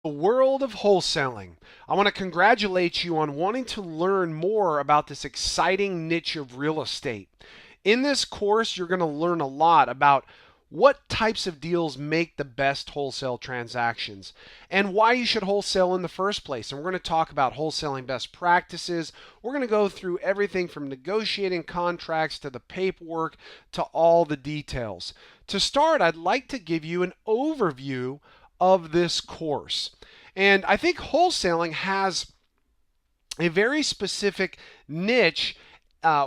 The world of wholesaling. I want to congratulate you on wanting to learn more about this exciting niche of real estate. In this course, you're going to learn a lot about what types of deals make the best wholesale transactions and why you should wholesale in the first place. And we're going to talk about wholesaling best practices. We're going to go through everything from negotiating contracts to the paperwork to all the details. To start, I'd like to give you an overview of this course. And I think wholesaling has a very specific niche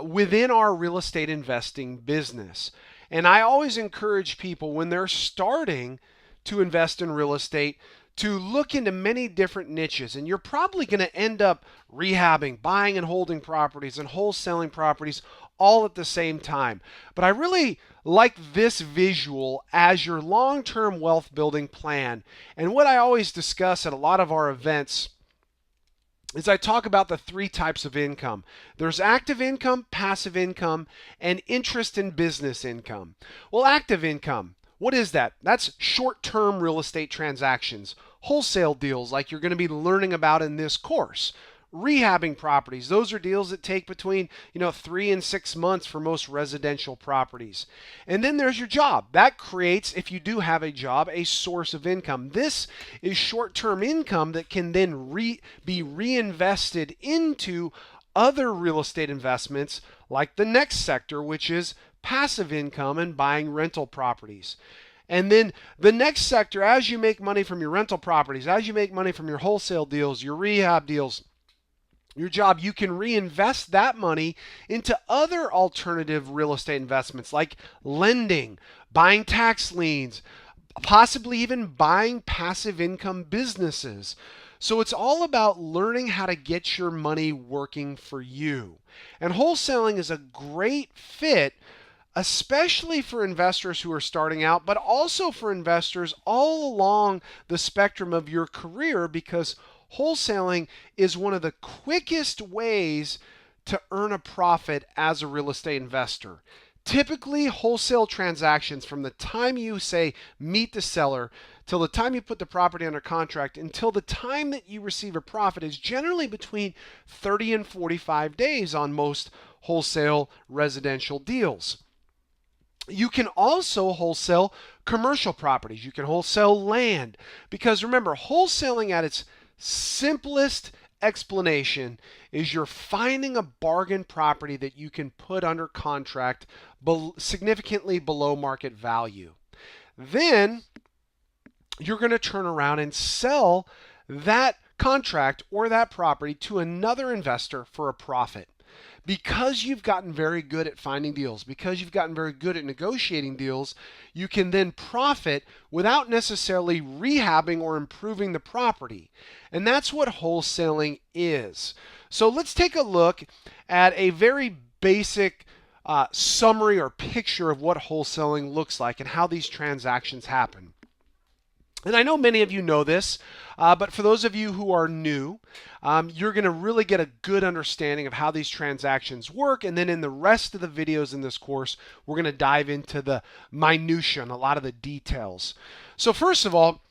within our real estate investing business. And I always encourage people when they're starting to invest in real estate to look into many different niches. And you're probably going to end up rehabbing, buying and holding properties, and wholesaling properties all at the same time. But I really like this visual as your long-term wealth building plan. And what I always discuss at a lot of our events is I talk about the three types of income. There's active income, passive income, and interest in business income. Well, active income, what is that? That's short-term real estate transactions, wholesale deals like you're going to be learning about in this course. Rehabbing properties, those are deals that take between 3 and 6 months for most residential properties. And then there's your job. That creates, if you do have a job, a source of income. This is short-term income that can then be reinvested into other real estate investments like the next sector, which is passive income and buying rental properties. And then the next sector, as you make money from your rental properties, as you make money from your wholesale deals, your rehab deals, your job, you can reinvest that money into other alternative real estate investments like lending, buying tax liens, possibly even buying passive income businesses. So it's all about learning how to get your money working for you. And wholesaling is a great fit, especially for investors who are starting out, but also for investors all along the spectrum of your career, because wholesaling is one of the quickest ways to earn a profit as a real estate investor. Typically, wholesale transactions from the time you say meet the seller till the time you put the property under contract until the time that you receive a profit is generally between 30 and 45 days on most wholesale residential deals. You can also wholesale commercial properties. You can wholesale land, because remember, wholesaling at its simplest explanation is you're finding a bargain property that you can put under contract significantly below market value. Then you're going to turn around and sell that contract or that property to another investor for a profit. Because you've gotten very good at finding deals, because you've gotten very good at negotiating deals, you can then profit without necessarily rehabbing or improving the property. And that's what wholesaling is. So let's take a look at a very basic summary or picture of what wholesaling looks like and how these transactions happen. And I know many of you know this, but for those of you who are new, you're going to really get a good understanding of how these transactions work. And then in the rest of the videos in this course, we're going to dive into the minutia and a lot of the details. So first of all,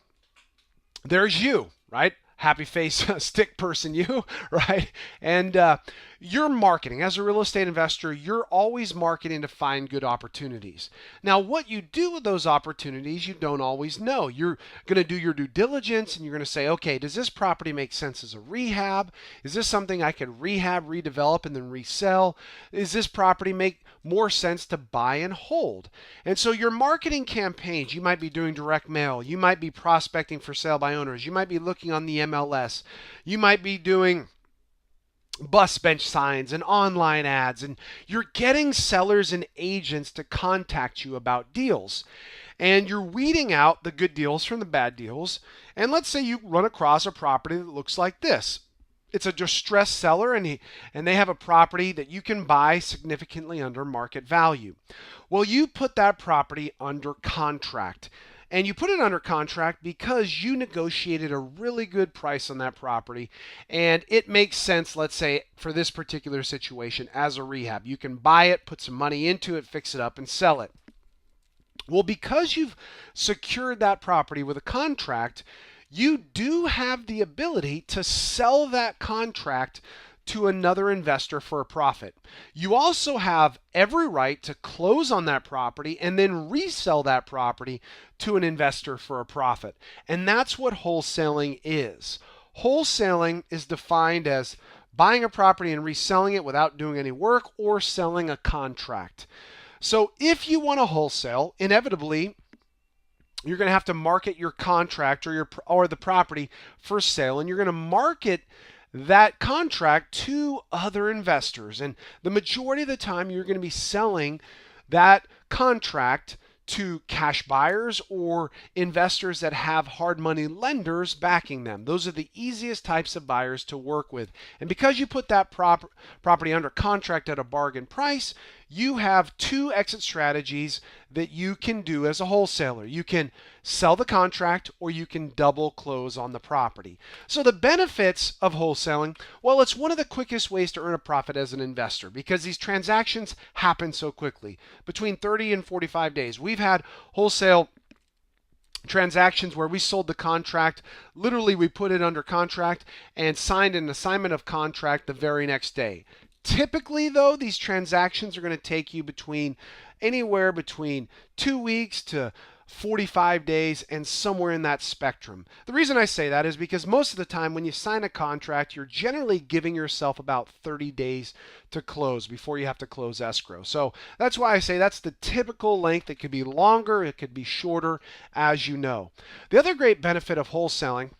there's you, right? Happy face stick person, you, right? And you're marketing. As a real estate investor, you're always marketing to find good opportunities. Now, what you do with those opportunities, you don't always know. You're going to do your due diligence and you're going to say, okay, does this property make sense as a rehab? Is this something I could rehab, redevelop, and then resell? Is this property make more sense to buy and hold? And so your marketing campaigns, you might be doing direct mail. You might be prospecting for sale by owners. You might be looking on the MLS. You might be doing bus bench signs and online ads, and you're getting sellers and agents to contact you about deals. And you're weeding out the good deals from the bad deals. And let's say you run across a property that looks like this. It's a distressed seller and they have a property that you can buy significantly under market value. Well, you put that property under contract. And you put it under contract because you negotiated a really good price on that property. And it makes sense, let's say, for this particular situation as a rehab. You can buy it, put some money into it, fix it up, and sell it. Well, because you've secured that property with a contract, you do have the ability to sell that contract to another investor for a profit. You also have every right to close on that property and then resell that property to an investor for a profit. And that's what wholesaling is. Wholesaling is defined as buying a property and reselling it without doing any work, or selling a contract. So if you want to wholesale, inevitably you're going to have to market your contract or the property for sale, and you're going to market that contract to other investors. And the majority of the time, you're going to be selling that contract to cash buyers or investors that have hard money lenders backing them. Those are the easiest types of buyers to work with. And because you put that property under contract at a bargain price, you have two exit strategies that you can do as a wholesaler. You can sell the contract, or you can double close on the property. So the benefits of wholesaling, well, it's one of the quickest ways to earn a profit as an investor because these transactions happen so quickly, between 30 and 45 days. We've had wholesale transactions where we sold the contract. Literally, we put it under contract and signed an assignment of contract the very next day. Typically, though, these transactions are going to take you anywhere between 2 weeks to 45 days and somewhere in that spectrum. The reason I say that is because most of the time when you sign a contract, you're generally giving yourself about 30 days to close before you have to close escrow. So that's why I say that's the typical length. It could be longer, it could be shorter, as you know. The other great benefit of wholesaling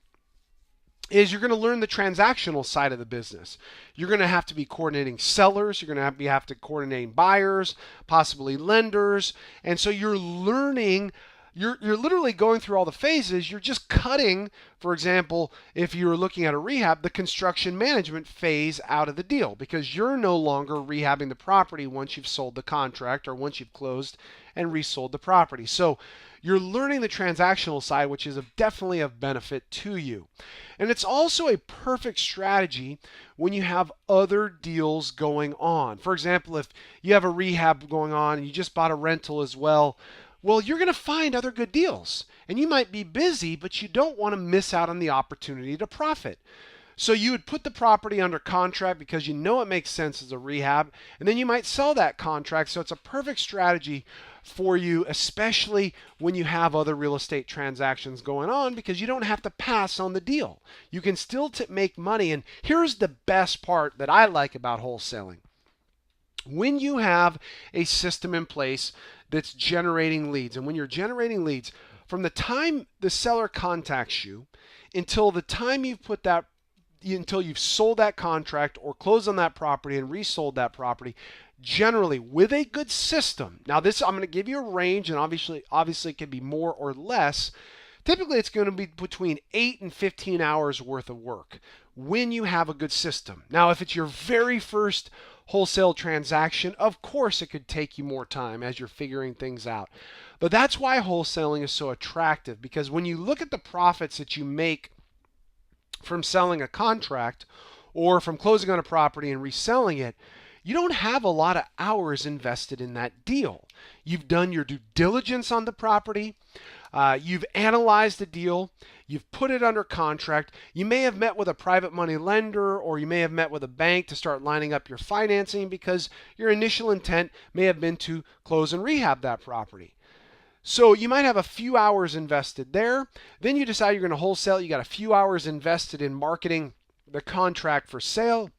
is you're going to learn the transactional side of the business. You're going to have to be coordinating sellers. You're going to have to coordinate buyers, possibly lenders. And so you're learning, you're literally going through all the phases. You're just cutting, for example, if you were looking at a rehab, the construction management phase out of the deal, because you're no longer rehabbing the property once you've sold the contract or once you've closed and resold the property. So you're learning the transactional side, which is definitely of benefit to you. And it's also a perfect strategy when you have other deals going on. For example, if you have a rehab going on and you just bought a rental as well, you're going to find other good deals. And you might be busy, but you don't want to miss out on the opportunity to profit. So you would put the property under contract because you know it makes sense as a rehab, and then you might sell that contract. So it's a perfect strategy for you, especially when you have other real estate transactions going on, because you don't have to pass on the deal. You can still make money. And here's the best part that I like about wholesaling. When you have a system in place that's generating leads, and when you're generating leads, from the time the seller contacts you until the time until you've sold that contract or closed on that property and resold that property, generally with a good system. Now this, I'm going to give you a range, and obviously it can be more or less. Typically it's going to be between 8 and 15 hours worth of work when you have a good system. Now if it's your very first wholesale transaction, of course it could take you more time as you're figuring things out. But that's why wholesaling is so attractive, because when you look at the profits that you make from selling a contract or from closing on a property and reselling it, you don't have a lot of hours invested in that deal. You've done your due diligence on the property. You've analyzed the deal. You've put it under contract. You may have met with a private money lender, or you may have met with a bank to start lining up your financing, because your initial intent may have been to close and rehab that property. So you might have a few hours invested there. Then you decide you're going to wholesale. You got a few hours invested in marketing the contract for sale.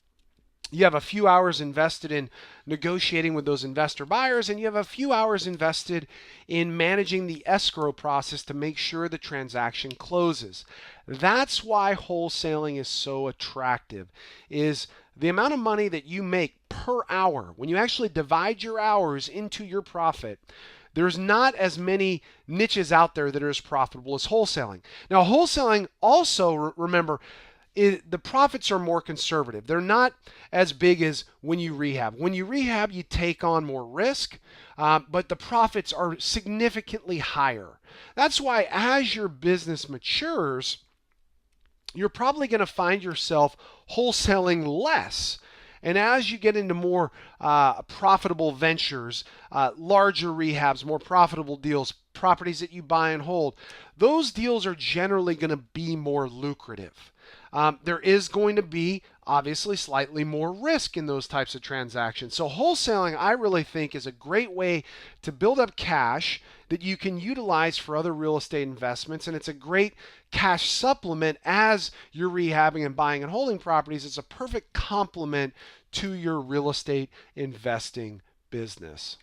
You have a few hours invested in negotiating with those investor buyers, and you have a few hours invested in managing the escrow process to make sure the transaction closes. That's why wholesaling is so attractive, is the amount of money that you make per hour. When you actually divide your hours into your profit, there's not as many niches out there that are as profitable as wholesaling. Now, wholesaling also, remember, the profits are more conservative. They're not as big as when you rehab. When you rehab, you take on more risk, but the profits are significantly higher. That's why as your business matures, you're probably going to find yourself wholesaling less. And as you get into more profitable ventures, larger rehabs, more profitable deals, properties that you buy and hold, those deals are generally going to be more lucrative. There is going to be obviously slightly more risk in those types of transactions. So wholesaling, I really think, is a great way to build up cash that you can utilize for other real estate investments. And it's a great cash supplement as you're rehabbing and buying and holding properties. It's a perfect complement to your real estate investing business.